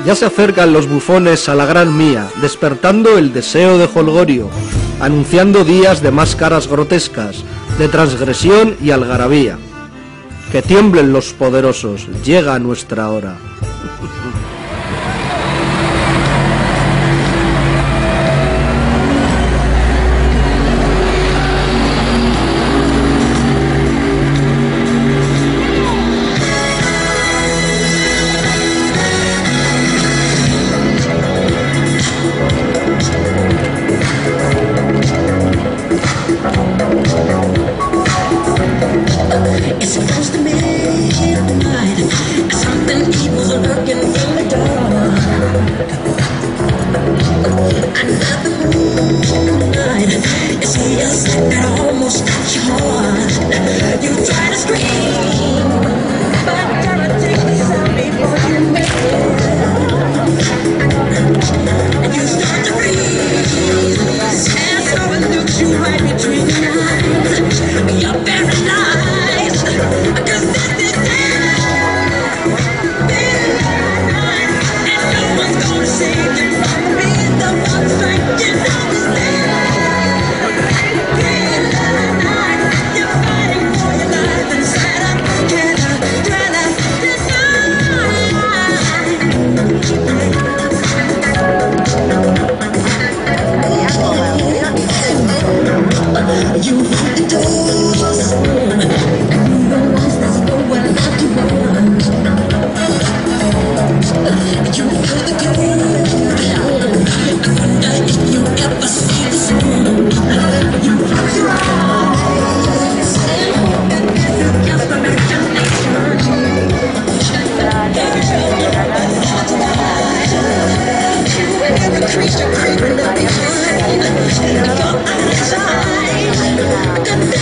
Ya se acercan los bufones a la gran mía, despertando el deseo de jolgorio, anunciando días de máscaras grotescas, de transgresión y algarabía. Que tiemblen los poderosos, llega nuestra hora. Creature creeping up behind. Your eyes,